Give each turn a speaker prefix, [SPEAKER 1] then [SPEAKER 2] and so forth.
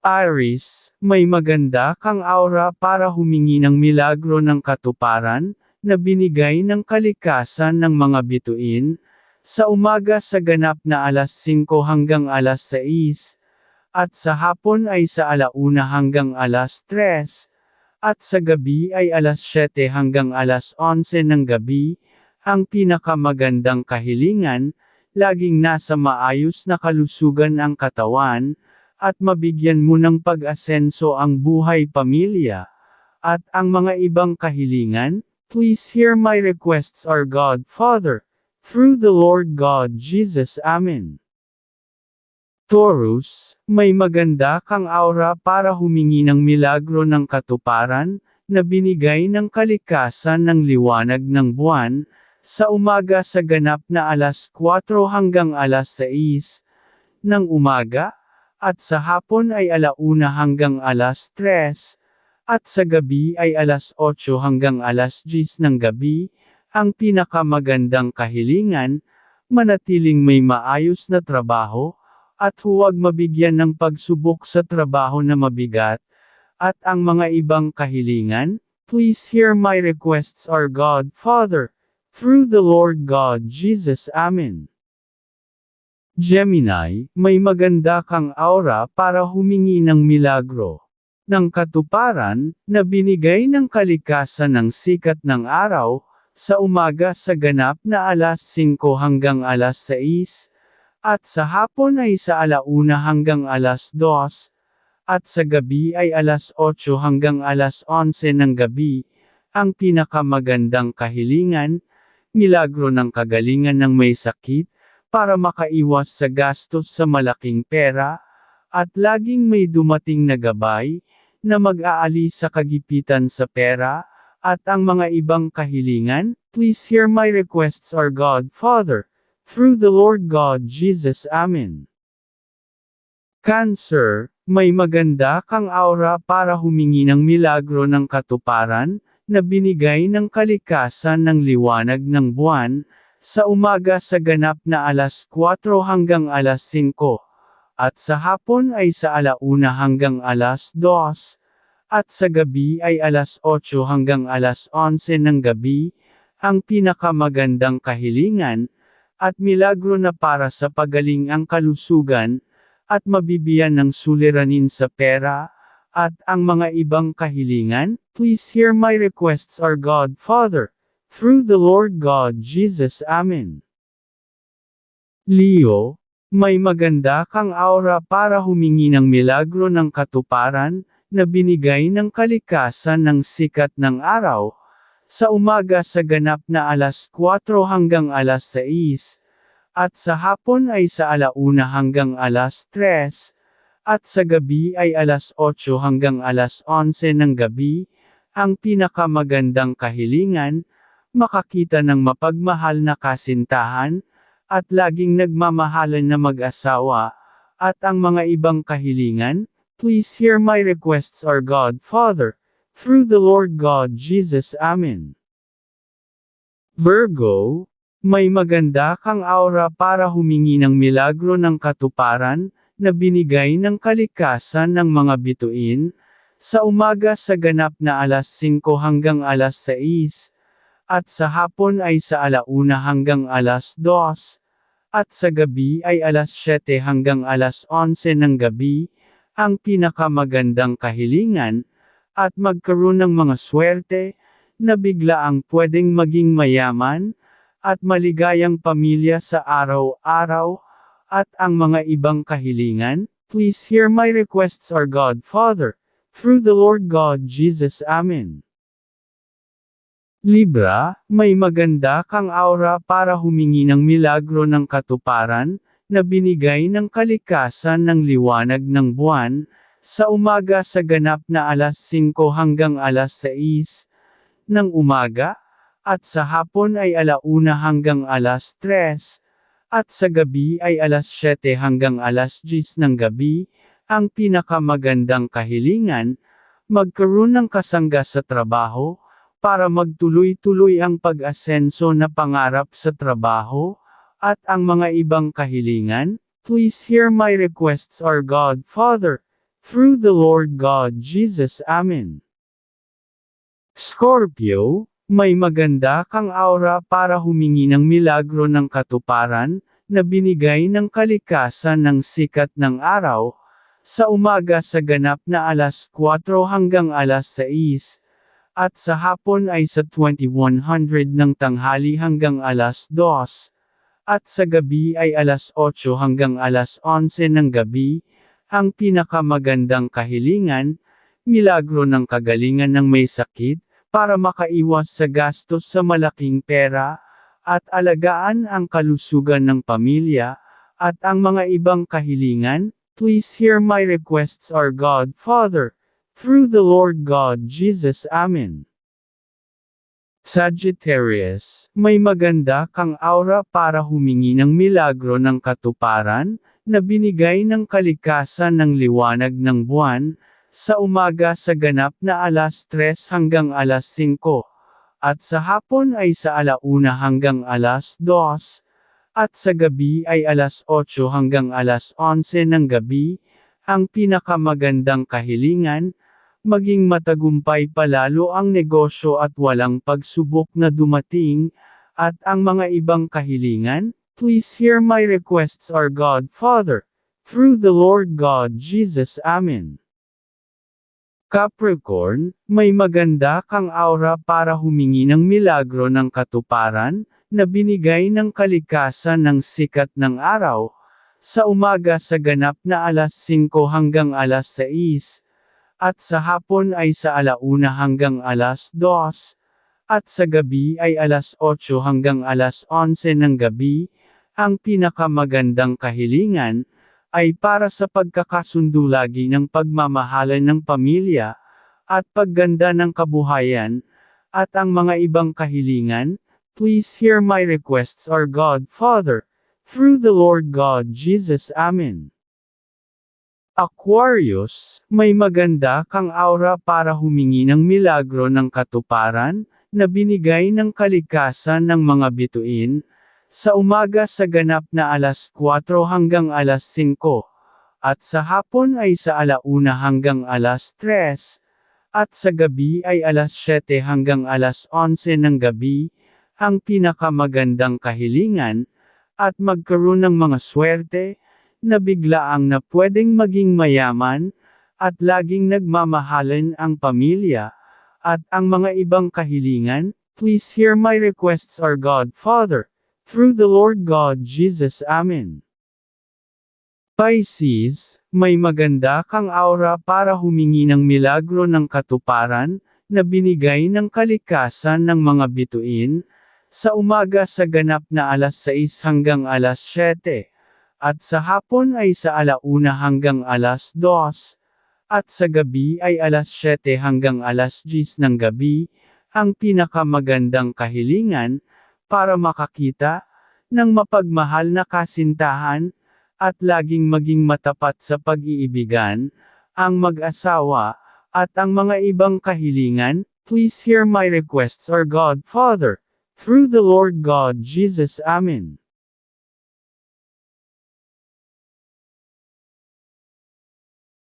[SPEAKER 1] Aries, may maganda kang aura para humingi ng milagro ng katuparan, na binigay ng kalikasan ng mga bituin, sa umaga sa ganap na alas 5 hanggang alas 6, at sa hapon ay sa 1 hanggang alas 3, at sa gabi ay alas 7 hanggang alas 11 ng gabi. Ang pinakamagandang kahilingan, laging nasa maayos na kalusugan ang katawan, at mabigyan mo ng pag-asenso ang buhay pamilya. At ang mga ibang kahilingan, please hear my requests, our God Father, through the Lord God Jesus. Amen. Taurus, may maganda kang aura para humingi ng milagro ng katuparan, na binigay ng kalikasan ng liwanag ng buwan, sa umaga sa ganap na alas 4 hanggang alas 6 ng umaga, at sa hapon ay 1 hanggang alas 3, at sa gabi ay alas 8 hanggang alas 10 ng gabi. Ang pinakamagandang kahilingan, manatiling may maayos na trabaho, at huwag mabigyan ng pagsubok sa trabaho na mabigat. At ang mga ibang kahilingan, please hear my requests, our God Father, through the Lord God Jesus. Amen. Gemini, may maganda kang aura para humingi ng milagro ng katuparan, na binigay ng kalikasan ng sikat ng araw, sa umaga sa ganap na alas 5 hanggang alas 6, at sa hapon ay sa 1 hanggang alas 2, at sa gabi ay alas 8 hanggang alas 11 ng gabi. Ang pinakamagandang kahilingan, milagro ng kagalingan ng may sakit, para makaiwas sa gastos sa malaking pera, at laging may dumating na gabay, na mag-aali sa kagipitan sa pera. At ang mga ibang kahilingan, please hear my requests, our God Father, through the Lord God Jesus. Amen. Cancer, may maganda kang aura para humingi ng milagro ng katuparan, na binigay ng kalikasan ng liwanag ng buwan, sa umaga sa ganap na alas 4 hanggang alas 5, at sa hapon ay sa 1 hanggang alas 2, at sa gabi ay alas 8 hanggang alas 11 ng gabi. Ang pinakamagandang kahilingan, at milagro na para sa pagaling ang kalusugan, at mabibiyan ng suliranin sa pera. At ang mga ibang kahilingan, please hear my requests, our God Father, through the Lord God Jesus. Amen. Leo, may maganda kang aura para humingi ng milagro ng katuparan, na binigay ng kalikasan ng sikat ng araw, sa umaga sa ganap na alas 4 hanggang alas 6, at sa hapon ay sa 1 hanggang alas 3, at sa gabi ay alas 8 hanggang alas 11 ng gabi. Ang pinakamagandang kahilingan, makakita ng mapagmahal na kasintahan, at laging nagmamahalan na mag-asawa. At ang mga ibang kahilingan, please hear my requests, our God Father, through the Lord God Jesus. Amen. Virgo, may maganda kang aura para humingi ng milagro ng katuparan, na binigay ng kalikasan ng mga bituin, sa umaga sa ganap na alas 5 hanggang alas 6, at sa hapon ay sa 1 hanggang alas 2, at sa gabi ay alas 7 hanggang alas 11 ng gabi. Ang pinakamagandang kahilingan, at magkaroon ng mga swerte, na bigla ang pwedeng maging mayaman, at maligayang pamilya sa araw-araw. At ang mga ibang kahilingan, please hear my requests, our God Father, through the Lord God Jesus. Amen. Libra, may maganda kang aura para humingi ng milagro ng katuparan, na binigay ng kalikasan ng liwanag ng buwan, sa umaga sa ganap na alas 5 hanggang alas 6 ng umaga, at sa hapon ay 1 hanggang alas 3, at sa gabi ay alas 7 hanggang alas 10 ng gabi. Ang pinakamagandang kahilingan, magkaroon ng kasangga sa trabaho, para magtuloy-tuloy ang pag-asenso na pangarap sa trabaho. At ang mga ibang kahilingan, please hear my requests, our God Father, Through the Lord God Jesus. Amen. Scorpio, may maganda kang aura para humingi ng milagro ng katuparan, na binigay ng kalikasan ng sikat ng araw, sa umaga sa ganap na alas 4 hanggang alas 6, at sa hapon ay sa 2100 ng tanghali hanggang alas 2, at sa gabi ay alas 8 hanggang alas 11 ng gabi, ang pinakamagandang kahilingan, milagro ng kagalingan ng may sakit, para makaiwas sa gastos sa malaking pera, at alagaan ang kalusugan ng pamilya, at ang mga ibang kahilingan. Please hear my requests, our God Father, through the Lord God Jesus. Amen. Sagittarius, may maganda kang aura para humingi ng milagro ng katuparan, na binigay ng kalikasan ng liwanag ng buwan, sa umaga sa ganap na alas 3 hanggang alas 5, at sa hapon ay sa 1 hanggang alas 2, at sa gabi ay alas 8 hanggang alas 11 ng gabi, ang pinakamagandang kahilingan, maging matagumpay palalo ang negosyo at walang pagsubok na dumating, at ang mga ibang kahilingan. Please hear my requests, our God Father, through the Lord God Jesus. Amen. Capricorn, may maganda kang aura para humingi ng milagro ng katuparan, na binigay ng kalikasan ng sikat ng araw, sa umaga sa ganap na alas 5 hanggang alas 6, at sa hapon ay sa 1 hanggang alas 2, at sa gabi ay alas 8 hanggang alas 11 ng gabi, ang pinakamagandang kahilingan, ay para sa pagkakasundo lagi ng pagmamahalan ng pamilya, at pagganda ng kabuhayan, at ang mga ibang kahilingan. Please hear my requests, our God Father, through the Lord God Jesus. Amen. Aquarius, may maganda kang aura para humingi ng milagro ng katuparan, na binigay ng kalikasan ng mga bituin, sa umaga sa ganap na alas 4 hanggang alas 5, at sa hapon ay sa 1 hanggang alas 3, at sa gabi ay alas 7 hanggang alas 11 ng gabi, ang pinakamagandang kahilingan, at magkaroon ng mga swerte, na biglaang na pwedeng maging mayaman, at laging nagmamahalan ang pamilya, at ang mga ibang kahilingan. Please hear my requests, our God Father, through the Lord God Jesus. Amen. Pisces, may maganda kang aura para humingi ng milagro ng katuparan, na binigay ng kalikasan ng mga bituin, sa umaga sa ganap na alas 6 hanggang alas 7, at sa hapon ay sa 1 hanggang alas 2, at sa gabi ay alas 7 hanggang alas 10 ng gabi, ang pinakamagandang kahilingan, para makakita, ng mapagmahal na kasintahan, at laging maging matapat sa pag-iibigan, ang mag-asawa, at ang mga ibang kahilingan. Please hear my requests, our God Father, through the Lord God Jesus. Amen.